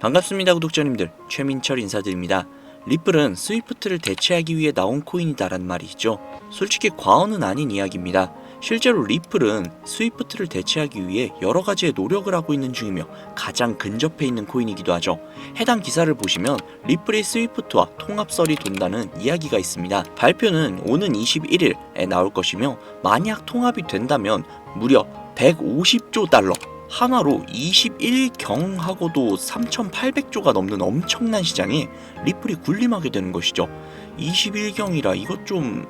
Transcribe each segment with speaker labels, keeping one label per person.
Speaker 1: 반갑습니다 구독자님들, 최민철 인사드립니다. 리플은 스위프트를 대체하기 위해 나온 코인이다란 말이 있죠. 솔직히 과언은 아닌 이야기입니다. 실제로 리플은 스위프트를 대체하기 위해 여러 가지의 노력을 하고 있는 중이며 가장 근접해 있는 코인이기도 하죠. 해당 기사를 보시면 리플의 스위프트와 통합설이 돈다는 이야기가 있습니다. 발표는 오는 21일에 나올 것이며 만약 통합이 된다면 무려 150조 달러, 한화로 21경하고도 3,800조가 넘는 엄청난 시장에 리플이 군림하게 되는 것이죠. 21경이라 이것 좀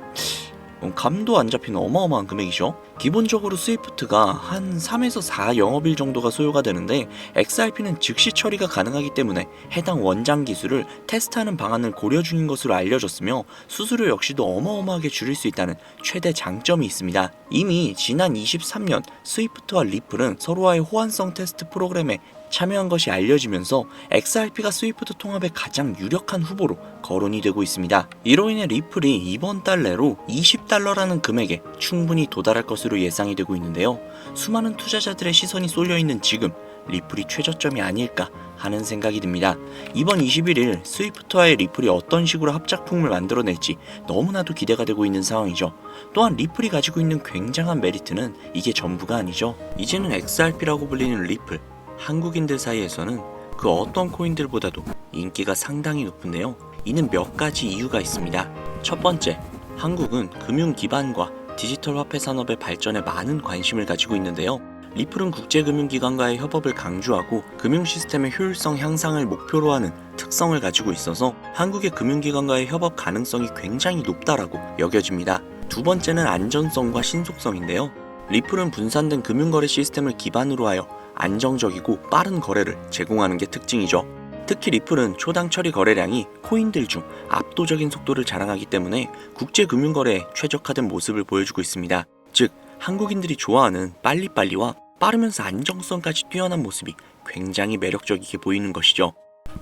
Speaker 1: 감도 안 잡히는 어마어마한 금액이죠. 기본적으로 스위프트가 한 3에서 4 영업일 정도가 소요가 되는데 XRP는 즉시 처리가 가능하기 때문에 해당 원장 기술을 테스트하는 방안을 고려 중인 것으로 알려졌으며 수수료 역시도 어마어마하게 줄일 수 있다는 최대 장점이 있습니다. 이미 지난 23년 스위프트와 리플은 서로와의 호환성 테스트 프로그램에 참여한 것이 알려지면서 XRP가 스위프트 통합의 가장 유력한 후보로 거론이 되고 있습니다. 이로 인해 리플이 이번 달 내로 20달러라는 금액에 충분히 도달할 것으로 예상이 되고 있는데요. 수많은 투자자들의 시선이 쏠려있는 지금 리플이 최저점이 아닐까 하는 생각이 듭니다. 이번 21일 스위프트와의 리플이 어떤 식으로 합작품을 만들어낼지 너무나도 기대가 되고 있는 상황이죠. 또한 리플이 가지고 있는 굉장한 메리트는 이게 전부가 아니죠. 이제는 XRP라고 불리는 리플, 한국인들 사이에서는 그 어떤 코인들보다도 인기가 상당히 높은데요. 이는 몇 가지 이유가 있습니다. 첫 번째, 한국은 금융 기반과 디지털 화폐 산업의 발전에 많은 관심을 가지고 있는데요. 리플은 국제금융기관과의 협업을 강조하고 금융 시스템의 효율성 향상을 목표로 하는 특성을 가지고 있어서 한국의 금융기관과의 협업 가능성이 굉장히 높다라고 여겨집니다. 두 번째는 안전성과 신속성인데요. 리플은 분산된 금융거래 시스템을 기반으로 하여 안정적이고 빠른 거래를 제공하는 게 특징이죠. 특히 리플은 초당 처리 거래량이 코인들 중 압도적인 속도를 자랑하기 때문에 국제금융거래에 최적화된 모습을 보여주고 있습니다. 즉, 한국인들이 좋아하는 빨리빨리와 빠르면서 안정성까지 뛰어난 모습이 굉장히 매력적이게 보이는 것이죠.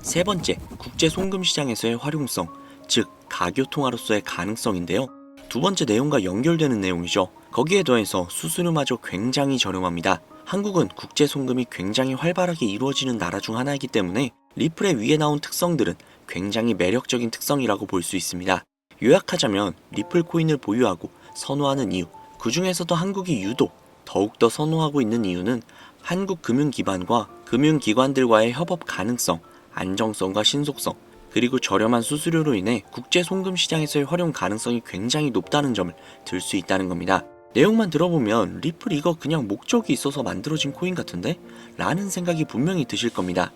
Speaker 1: 세 번째, 국제 송금 시장에서의 활용성, 즉 가교통화로서의 가능성인데요. 두 번째 내용과 연결되는 내용이죠. 거기에 더해서 수수료마저 굉장히 저렴합니다. 한국은 국제 송금이 굉장히 활발하게 이루어지는 나라 중 하나이기 때문에 리플의 위에 나온 특성들은 굉장히 매력적인 특성이라고 볼 수 있습니다. 요약하자면 리플 코인을 보유하고 선호하는 이유, 그 중에서도 한국이 유독 더욱더 선호하고 있는 이유는 한국 금융기반과 금융기관들과의 협업 가능성, 안정성과 신속성, 그리고 저렴한 수수료로 인해 국제 송금 시장에서의 활용 가능성이 굉장히 높다는 점을 들 수 있다는 겁니다. 내용만 들어보면 리플 이거 그냥 목적이 있어서 만들어진 코인 같은데? 라는 생각이 분명히 드실 겁니다.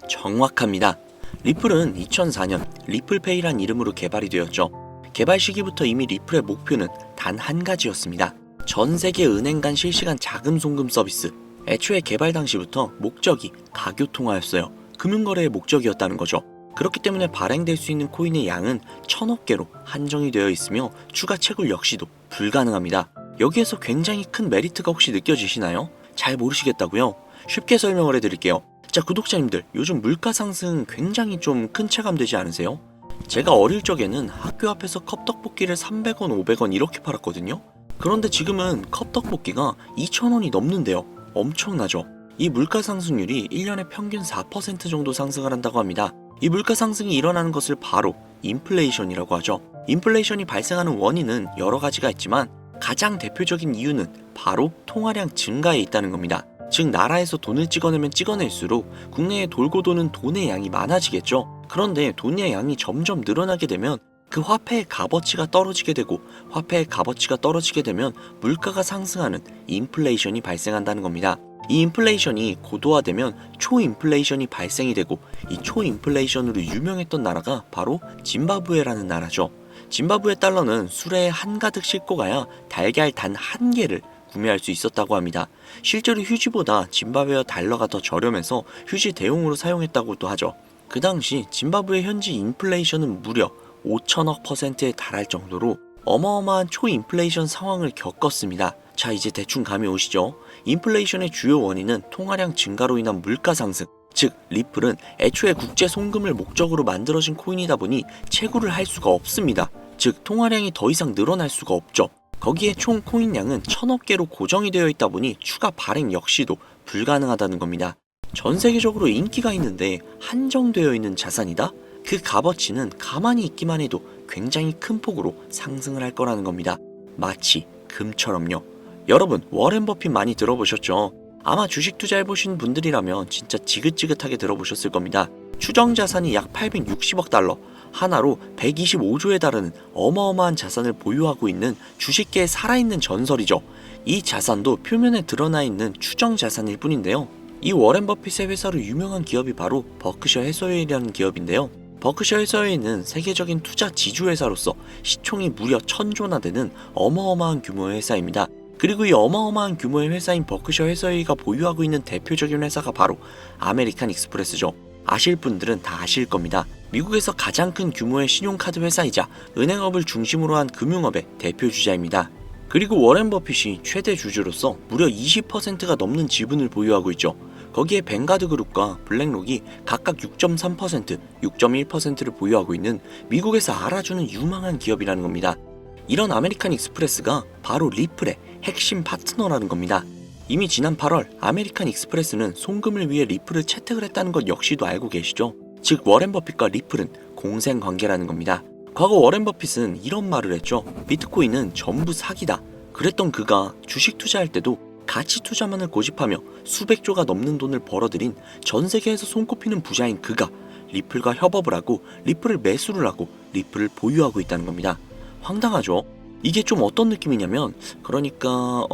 Speaker 1: 정확합니다. 리플은 2004년 리플페이란 이름으로 개발이 되었죠. 개발 시기부터 이미 리플의 목표는 단 한 가지였습니다. 전 세계 은행 간 실시간 자금 송금 서비스. 애초에 개발 당시부터 목적이 가교통화였어요. 금융거래의 목적이었다는 거죠. 그렇기 때문에 발행될 수 있는 코인의 양은 1000억 개로 한정이 되어 있으며 추가 채굴 역시도 불가능합니다. 여기에서 굉장히 큰 메리트가 혹시 느껴지시나요? 잘 모르시겠다고요? 쉽게 설명을 해드릴게요. 자, 구독자님들, 요즘 물가 상승 굉장히 좀 큰 체감 되지 않으세요? 제가 어릴 적에는 학교 앞에서 컵떡볶이를 300원, 500원 이렇게 팔았거든요. 그런데 지금은 컵떡볶이가 2,000원이 넘는데요. 엄청나죠? 이 물가 상승률이 1년에 평균 4% 정도 상승을 한다고 합니다. 이 물가 상승이 일어나는 것을 바로 인플레이션이라고 하죠. 인플레이션이 발생하는 원인은 여러 가지가 있지만 가장 대표적인 이유는 바로 통화량 증가에 있다는 겁니다. 즉, 나라에서 돈을 찍어내면 찍어낼수록 국내에 돌고 도는 돈의 양이 많아지겠죠. 그런데 돈의 양이 점점 늘어나게 되면 그 화폐의 값어치가 떨어지게 되고, 화폐의 값어치가 떨어지게 되면 물가가 상승하는 인플레이션이 발생한다는 겁니다. 이 인플레이션이 고도화되면 초인플레이션이 발생이 되고, 이 초인플레이션으로 유명했던 나라가 바로 짐바브웨라는 나라죠. 짐바브웨 달러는 수레에 한가득 싣고 가야 달걀 단 한 개를 구매할 수 있었다고 합니다. 실제로 휴지보다 짐바브웨 달러가 더 저렴해서 휴지 대용으로 사용했다고도 하죠. 그 당시 짐바브웨 현지 인플레이션은 무려 5천억%에 달할 정도로 어마어마한 초인플레이션 상황을 겪었습니다. 자, 이제 대충 감이 오시죠? 인플레이션의 주요 원인은 통화량 증가로 인한 물가 상승, 즉 리플은 애초에 국제 송금을 목적으로 만들어진 코인이다 보니 채굴을 할 수가 없습니다. 즉 통화량이 더 이상 늘어날 수가 없죠. 거기에 총 코인량은 1000억 개로 고정이 되어 있다 보니 추가 발행 역시도 불가능하다는 겁니다. 전 세계적으로 인기가 있는데 한정되어 있는 자산이다? 그 값어치는 가만히 있기만 해도 굉장히 큰 폭으로 상승을 할 거라는 겁니다. 마치 금처럼요. 여러분, 워렌 버핏 많이 들어보셨죠? 아마 주식 투자해보신 분들이라면 진짜 지긋지긋하게 들어보셨을 겁니다. 추정 자산이 약 860억 달러, 하나로 125조에 달하는 어마어마한 자산을 보유하고 있는 주식계의 살아있는 전설이죠. 이 자산도 표면에 드러나 있는 추정 자산일 뿐인데요. 이 워렌 버핏의 회사로 유명한 기업이 바로 버크셔 해서웨이라는 기업인데요. 버크셔 해서웨이는 세계적인 투자 지주회사로서 시총이 무려 1000조나 되는 어마어마한 규모의 회사입니다. 그리고 이 어마어마한 규모의 회사인 버크셔 해서웨이가 보유하고 있는 대표적인 회사가 바로 아메리칸 익스프레스죠. 아실 분들은 다 아실 겁니다. 미국에서 가장 큰 규모의 신용카드 회사이자 은행업을 중심으로 한 금융업의 대표 주자입니다. 그리고 워렌 버핏이 최대 주주로서 무려 20%가 넘는 지분을 보유하고 있죠. 거기에 뱅가드 그룹과 블랙록이 각각 6.3%, 6.1%를 보유하고 있는 미국에서 알아주는 유망한 기업이라는 겁니다. 이런 아메리칸 익스프레스가 바로 리플의 핵심 파트너라는 겁니다. 이미 지난 8월 아메리칸 익스프레스는 송금을 위해 리플을 채택을 했다는 것 역시도 알고 계시죠? 즉 워렌 버핏과 리플은 공생 관계라는 겁니다. 과거 워렌 버핏은 이런 말을 했죠. 비트코인은 전부 사기다. 그랬던 그가 주식 투자할 때도 가치 투자만을 고집하며 수백조가 넘는 돈을 벌어들인 전 세계에서 손꼽히는 부자인 그가 리플과 협업을 하고 리플을 매수를 하고 리플을 보유하고 있다는 겁니다. 황당하죠? 이게 좀 어떤 느낌이냐면 그러니까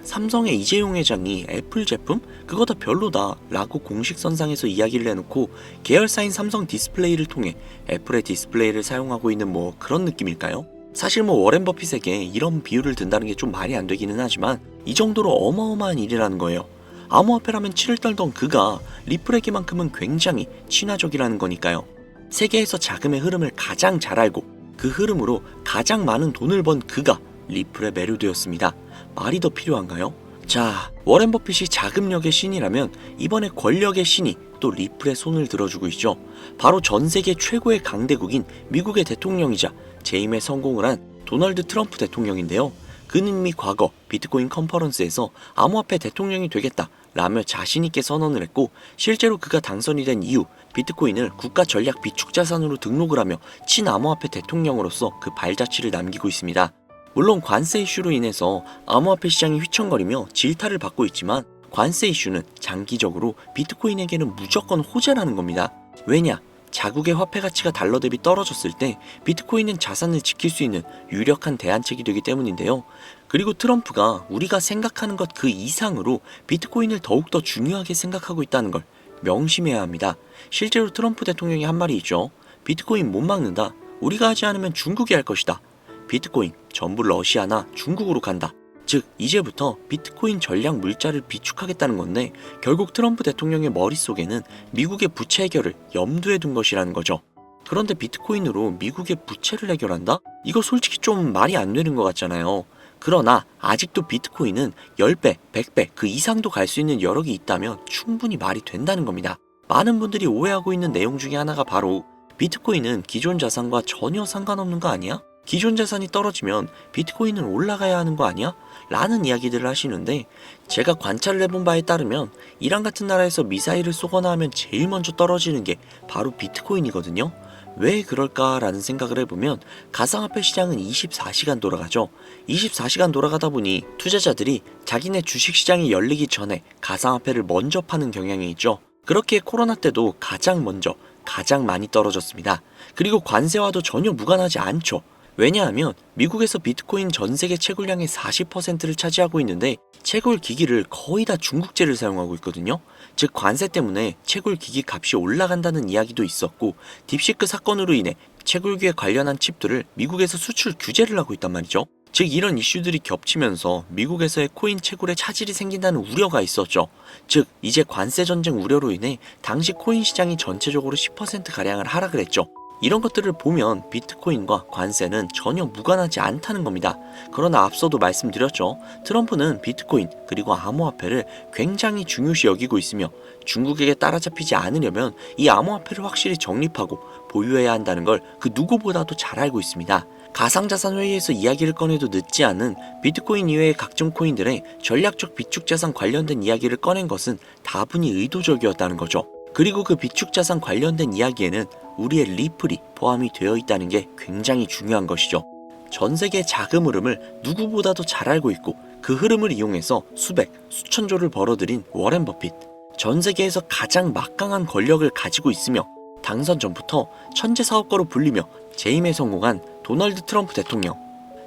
Speaker 1: 삼성의 이재용 회장이 애플 제품? 그거 다 별로다 라고 공식선상에서 이야기를 해놓고 계열사인 삼성 디스플레이를 통해 애플의 디스플레이를 사용하고 있는 뭐 그런 느낌일까요? 사실 뭐 워렌 버핏에게 이런 비유를 든다는 게 좀 말이 안 되기는 하지만 이 정도로 어마어마한 일이라는 거예요. 암호화폐라면 치를 떨던 그가 리플에게만큼은 굉장히 친화적이라는 거니까요. 세계에서 자금의 흐름을 가장 잘 알고 그 흐름으로 가장 많은 돈을 번 그가 리플에 매료되었습니다. 말이 더 필요한가요? 자, 워렌 버핏이 자금력의 신이라면 이번에 권력의 신이 또 리플의 손을 들어주고 있죠. 바로 전 세계 최고의 강대국인 미국의 대통령이자 재임에 성공을 한 도널드 트럼프 대통령인데요. 그는 이미 과거 비트코인 컨퍼런스에서 암호화폐 대통령이 되겠다 라며 자신있게 선언을 했고 실제로 그가 당선이 된 이후 비트코인을 국가 전략 비축 자산으로 등록을 하며 친암호화폐 대통령으로서 그 발자취를 남기고 있습니다. 물론 관세 이슈로 인해서 암호화폐 시장이 휘청거리며 질타를 받고 있지만 관세 이슈는 장기적으로 비트코인에게는 무조건 호재라는 겁니다. 왜냐? 자국의 화폐 가치가 달러 대비 떨어졌을 때 비트코인은 자산을 지킬 수 있는 유력한 대안책이 되기 때문인데요. 그리고 트럼프가 우리가 생각하는 것 그 이상으로 비트코인을 더욱더 중요하게 생각하고 있다는 걸 명심해야 합니다. 실제로 트럼프 대통령이 한 말이 있죠. 비트코인 못 막는다. 우리가 하지 않으면 중국이 할 것이다. 비트코인 전부 러시아나 중국으로 간다. 즉 이제부터 비트코인 전략 물자를 비축하겠다는 건데 결국 트럼프 대통령의 머릿속에는 미국의 부채 해결을 염두에 둔 것이라는 거죠. 그런데 비트코인으로 미국의 부채를 해결한다? 이거 솔직히 좀 말이 안 되는 것 같잖아요. 그러나 아직도 비트코인은 10배, 100배 그 이상도 갈 수 있는 여력이 있다면 충분히 말이 된다는 겁니다. 많은 분들이 오해하고 있는 내용 중에 하나가 바로 비트코인은 기존 자산과 전혀 상관없는 거 아니야? 기존 자산이 떨어지면 비트코인은 올라가야 하는 거 아니야? 라는 이야기들을 하시는데 제가 관찰을 해본 바에 따르면 이란 같은 나라에서 미사일을 쏘거나 하면 제일 먼저 떨어지는 게 바로 비트코인이거든요. 왜 그럴까라는 생각을 해보면 가상화폐 시장은 24시간 돌아가죠. 24시간 돌아가다 보니 투자자들이 자기네 주식시장이 열리기 전에 가상화폐를 먼저 파는 경향이 있죠. 그렇게 코로나 때도 가장 먼저 가장 많이 떨어졌습니다. 그리고 관세와도 전혀 무관하지 않죠. 왜냐하면 미국에서 비트코인 전 세계 채굴량의 40%를 차지하고 있는데 채굴 기기를 거의 다 중국제를 사용하고 있거든요. 즉 관세 때문에 채굴 기기 값이 올라간다는 이야기도 있었고 딥시크 사건으로 인해 채굴기에 관련한 칩들을 미국에서 수출 규제를 하고 있단 말이죠. 즉 이런 이슈들이 겹치면서 미국에서의 코인 채굴에 차질이 생긴다는 우려가 있었죠. 즉 이제 관세 전쟁 우려로 인해 당시 코인 시장이 전체적으로 10%가량을 하락을 했죠. 이런 것들을 보면 비트코인과 관세는 전혀 무관하지 않다는 겁니다. 그러나 앞서도 말씀드렸죠. 트럼프는 비트코인 그리고 암호화폐를 굉장히 중요시 여기고 있으며 중국에게 따라잡히지 않으려면 이 암호화폐를 확실히 정립하고 보유해야 한다는 걸 그 누구보다도 잘 알고 있습니다. 가상자산 회의에서 이야기를 꺼내도 늦지 않은 비트코인 이외의 각종 코인들의 전략적 비축자산 관련된 이야기를 꺼낸 것은 다분히 의도적이었다는 거죠. 그리고 그 비축자산 관련된 이야기에는 우리의 리플이 포함이 되어 있다는 게 굉장히 중요한 것이죠. 전 세계의 자금 흐름을 누구보다도 잘 알고 있고 그 흐름을 이용해서 수백, 수천조를 벌어들인 워렌 버핏. 전 세계에서 가장 막강한 권력을 가지고 있으며 당선 전부터 천재 사업가로 불리며 재임에 성공한 도널드 트럼프 대통령.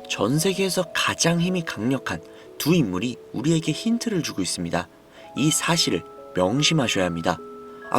Speaker 1: 전 세계에서 가장 힘이 강력한 두 인물이 우리에게 힌트를 주고 있습니다. 이 사실을 명심하셔야 합니다.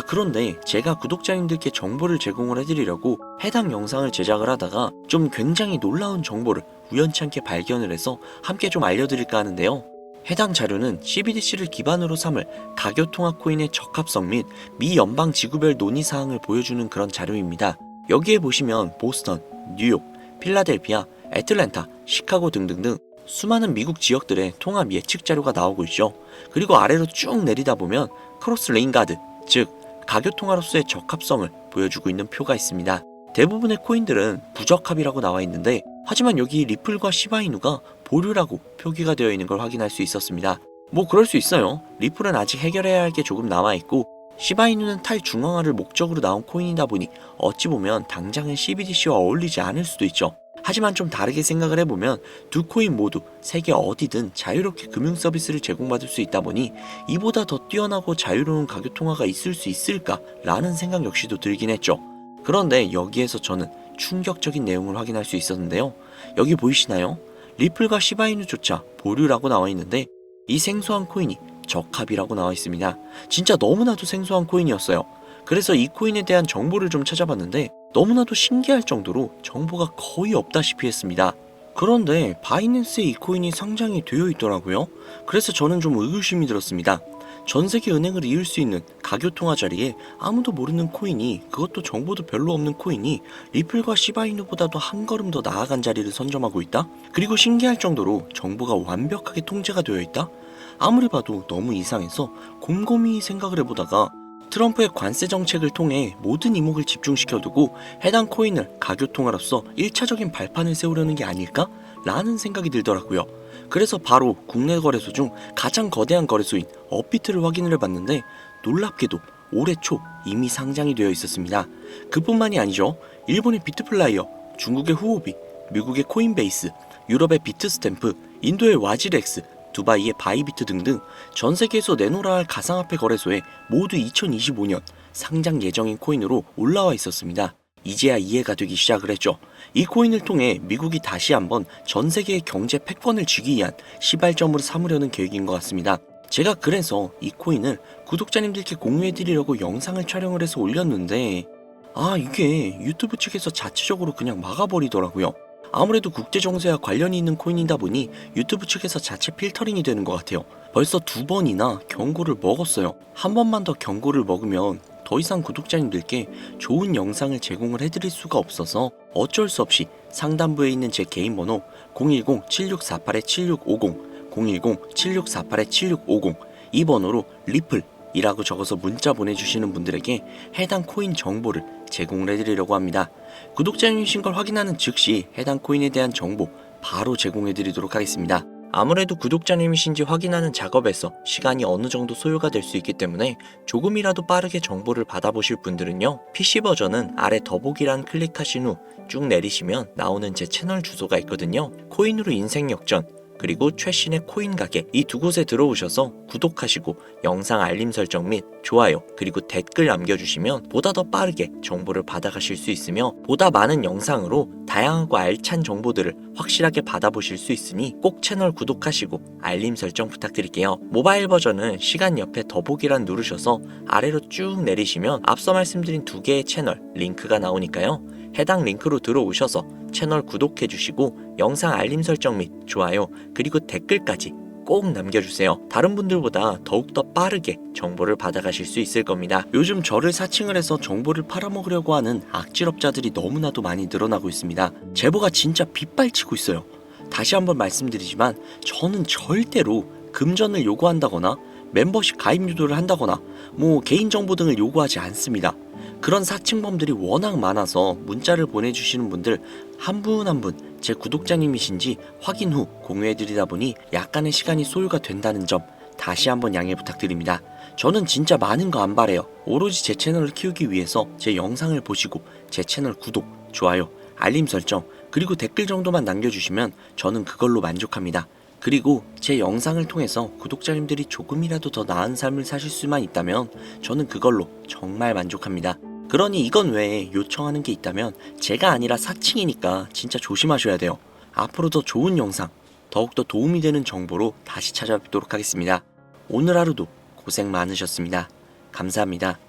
Speaker 1: 그런데 제가 구독자님들께 정보를 제공을 해드리려고 해당 영상을 제작을 하다가 좀 굉장히 놀라운 정보를 우연치 않게 발견을 해서 함께 좀 알려드릴까 하는데요. 해당 자료는 CBDC를 기반으로 삼을 가교통화 코인의 적합성 및 미 연방 지구별 논의사항을 보여주는 그런 자료입니다. 여기에 보시면 보스턴, 뉴욕, 필라델피아, 애틀랜타, 시카고 등등등 수많은 미국 지역들의 통합 예측 자료가 나오고 있죠. 그리고 아래로 쭉 내리다 보면 크로스 레인가드, 즉 가교통화로서의 적합성을 보여주고 있는 표가 있습니다. 대부분의 코인들은 부적합이라고 나와 있는데 하지만 여기 리플과 시바이누가 보류라고 표기가 되어 있는 걸 확인할 수 있었습니다. 뭐 그럴 수 있어요. 리플은 아직 해결해야 할 게 조금 남아있고 시바이누는 탈중앙화를 목적으로 나온 코인이다 보니 어찌 보면 당장은 CBDC와 어울리지 않을 수도 있죠. 하지만 좀 다르게 생각을 해보면 두 코인 모두 세계 어디든 자유롭게 금융 서비스를 제공받을 수 있다 보니 이보다 더 뛰어나고 자유로운 가교통화가 있을 수 있을까라는 생각 역시도 들긴 했죠. 그런데 여기에서 저는 충격적인 내용을 확인할 수 있었는데요. 여기 보이시나요? 리플과 시바이누조차 보류라고 나와 있는데 이 생소한 코인이 적합이라고 나와 있습니다. 진짜 너무나도 생소한 코인이었어요. 그래서 이 코인에 대한 정보를 좀 찾아봤는데 너무나도 신기할 정도로 정보가 거의 없다시피 했습니다. 그런데 바이낸스에 이 코인이 상장이 되어 있더라고요. 그래서 저는 좀 의구심이 들었습니다. 전 세계 은행을 이을 수 있는 가교통화 자리에 아무도 모르는 코인이, 그것도 정보도 별로 없는 코인이 리플과 시바이누보다도 한 걸음 더 나아간 자리를 선점하고 있다? 그리고 신기할 정도로 정보가 완벽하게 통제가 되어 있다? 아무리 봐도 너무 이상해서 곰곰이 생각을 해보다가 트럼프의 관세 정책을 통해 모든 이목을 집중시켜두고 해당 코인을 가교통화로서 1차적인 발판을 세우려는 게 아닐까? 라는 생각이 들더라고요. 그래서 바로 국내 거래소 중 가장 거대한 거래소인 업비트를 확인을 해봤는데 놀랍게도 올해 초 이미 상장이 되어 있었습니다. 그뿐만이 아니죠. 일본의 비트플라이어, 중국의 후오비, 미국의 코인베이스, 유럽의 비트스탬프, 인도의 와지렉스, 두바이의 바이비트 등등 전 세계에서 내놓으라 할 가상화폐 거래소에 모두 2025년 상장 예정인 코인으로 올라와 있었습니다. 이제야 이해가 되기 시작을 했죠. 이 코인을 통해 미국이 다시 한번 전 세계의 경제 패권을 쥐기 위한 시발점으로 삼으려는 계획인 것 같습니다. 제가 그래서 이 코인을 구독자님들께 공유해드리려고 영상을 촬영을 해서 올렸는데 이게 유튜브 측에서 자체적으로 그냥 막아버리더라고요. 아무래도 국제정세와 관련이 있는 코인이다 보니 유튜브 측에서 자체 필터링이 되는 것 같아요. 벌써 2번이나 경고를 먹었어요. 한 번만 더 경고를 먹으면 더 이상 구독자님들께 좋은 영상을 제공을 해드릴 수가 없어서 어쩔 수 없이 상단부에 있는 제 개인 번호 010-7648-7650 010-7648-7650 이 번호로 리플이라고 적어서 문자 보내주시는 분들에게 해당 코인 정보를 제공을 해드리려고 합니다. 구독자님이신 걸 확인하는 즉시 해당 코인에 대한 정보 바로 제공해드리도록 하겠습니다. 아무래도 구독자님이신지 확인하는 작업에서 시간이 어느 정도 소요가 될 수 있기 때문에 조금이라도 빠르게 정보를 받아보실 분들은요, PC 버전은 아래 더보기란 클릭하신 후 쭉 내리시면 나오는 제 채널 주소가 있거든요. 코인으로 인생 역전, 그리고 최신의 코인 가게, 이 두 곳에 들어오셔서 구독하시고 영상 알림 설정 및 좋아요 그리고 댓글 남겨주시면 보다 더 빠르게 정보를 받아가실 수 있으며 보다 많은 영상으로 다양하고 알찬 정보들을 확실하게 받아보실 수 있으니 꼭 채널 구독하시고 알림 설정 부탁드릴게요. 모바일 버전은 시간 옆에 더보기란 누르셔서 아래로 쭉 내리시면 앞서 말씀드린 두 개의 채널 링크가 나오니까요. 해당 링크로 들어오셔서 채널 구독해주시고 영상 알림 설정 및 좋아요 그리고 댓글까지 꼭 남겨주세요. 다른 분들보다 더욱더 빠르게 정보를 받아가실 수 있을 겁니다. 요즘 저를 사칭을 해서 정보를 팔아먹으려고 하는 악질업자들이 너무나도 많이 늘어나고 있습니다. 제보가 진짜 빗발치고 있어요. 다시 한번 말씀드리지만 저는 절대로 금전을 요구한다거나 멤버십 가입 유도를 한다거나 개인정보 등을 요구하지 않습니다. 그런 사칭범들이 워낙 많아서 문자를 보내주시는 분들 한 분 한 분 제 구독자님이신지 확인 후 공유해드리다 보니 약간의 시간이 소요가 된다는 점 다시 한번 양해 부탁드립니다. 저는 진짜 많은 거 안 바래요. 오로지 제 채널을 키우기 위해서 제 영상을 보시고 제 채널 구독, 좋아요, 알림 설정, 그리고 댓글 정도만 남겨주시면 저는 그걸로 만족합니다. 그리고 제 영상을 통해서 구독자님들이 조금이라도 더 나은 삶을 사실 수만 있다면 저는 그걸로 정말 만족합니다. 그러니 이건 외에 요청하는 게 있다면 제가 아니라 사칭이니까 진짜 조심하셔야 돼요. 앞으로 더 좋은 영상, 더욱더 도움이 되는 정보로 다시 찾아뵙도록 하겠습니다. 오늘 하루도 고생 많으셨습니다. 감사합니다.